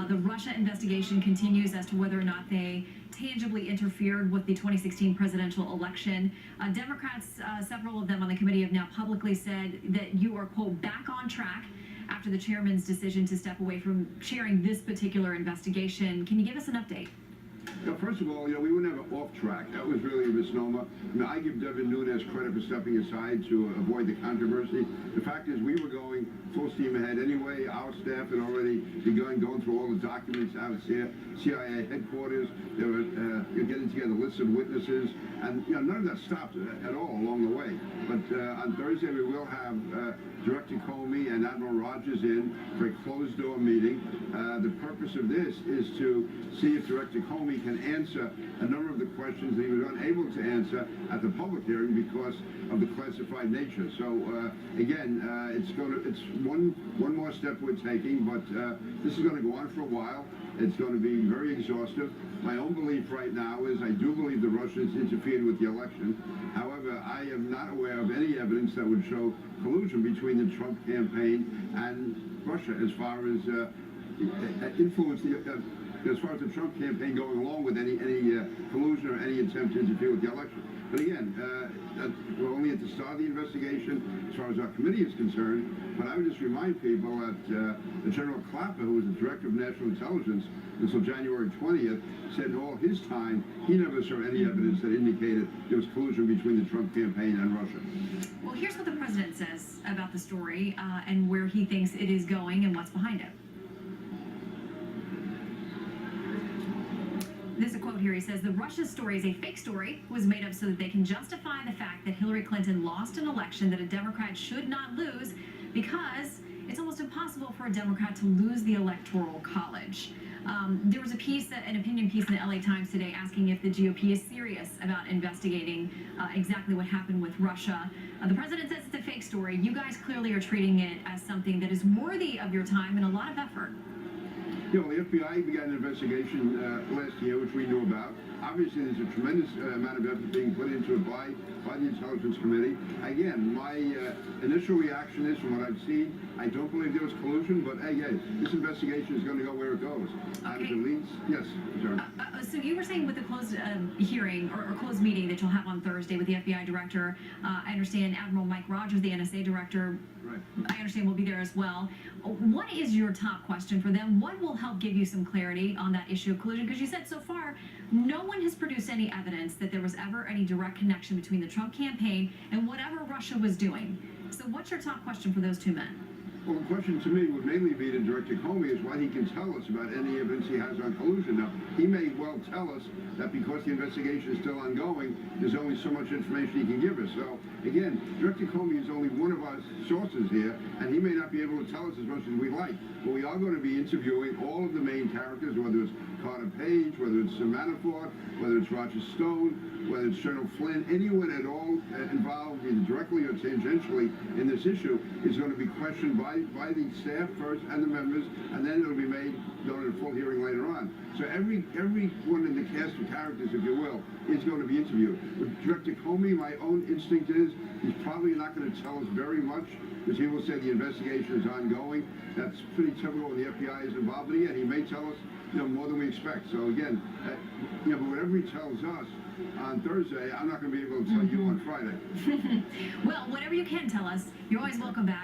The Russia investigation continues as to whether or not they tangibly interfered with the 2016 presidential election. Democrats, several of them on the committee, have now publicly said that you are, quote, back on track after the chairman's decision to step away from chairing this particular investigation. Can you give us an update? First of all, we were never off track. That was really a misnomer. I give Devin Nunes credit for stepping aside to avoid the controversy. The fact is, we were going full steam ahead anyway. Our staff had already begun going through all the documents out at CIA headquarters. They were getting together lists of witnesses, and none of that stopped at all along the way. But on Thursday, we will have Director Comey and Admiral Rogers in for a closed-door meeting. The purpose of this is to see if Director Comey can answer a number of the questions that he was unable to answer at the public hearing because of the classified nature. So again, it's one more step we're taking, but this is going to go on for a while. It's going to be very exhaustive. My own belief right now is I do believe the Russians interfered with the election. However, I am not aware of any evidence that would show collusion between the Trump campaign and Russia as far as influence as far as the Trump campaign going along with any collusion or any attempt to interfere with the election. But again, we're only at the start of the investigation as far as our committee is concerned. But I would just remind people that General Clapper, who was the Director of National Intelligence until January 20th, said in all his time he never saw any evidence that indicated there was collusion between the Trump campaign and Russia. Well, here's what the president says about the story and where he thinks it is going and what's behind it. There's a quote here. He says, "The Russia story is a fake story. It was made up so that they can justify the fact that Hillary Clinton lost an election that a Democrat should not lose because it's almost impossible for a Democrat to lose the Electoral College." There was an opinion piece in the LA Times today asking if the GOP is serious about investigating exactly what happened with Russia. The president says it's a fake story. You guys clearly are treating it as something that is worthy of your time and a lot of effort. The FBI began an investigation last year, which we knew about. Obviously, there's a tremendous amount of effort being put into it by the Intelligence Committee. Again, my initial reaction is, from what I've seen, I don't believe there was collusion, but hey, this investigation is going to go where it goes. Okay. And if it leads, yes, sorry. So you were saying with the closed hearing or closed meeting that you'll have on Thursday with the FBI director, I understand Admiral Mike Rogers, the NSA director, right, I understand will be there as well. What is your top question for them? What will help give you some clarity on that issue of collusion? Because you said so far, no one has produced any evidence that there was ever any direct connection between the Trump campaign and whatever Russia was doing. So what's your top question for those two men? Well, the question to me would mainly be to Director Comey is what he can tell us about any evidence he has on collusion. Now, he may well tell us that because the investigation is still ongoing, there's only so much information he can give us. So, again, Director Comey is only one of our sources here, and he may not be able to tell us as much as we'd like. But we are going to be interviewing all of the main characters, whether it's Carter Page, whether it's Manafort, whether it's Roger Stone, whether it's General Flynn, anyone at all involved, either directly or tangentially in this issue, is going to be questioned by the staff first and the members, and then it'll be made known at a full hearing later on. So every one in the cast of characters, if you will, is going to be interviewed. With Director Comey, my own instinct is he's probably not going to tell us very much, because he will say the investigation is ongoing. That's pretty typical when the FBI is involved. But again, he may tell us more than we expect. So again, but whatever he tells us on Thursday, I'm not going to be able to tell you on Friday. Well, whatever you can tell us, you're always welcome back.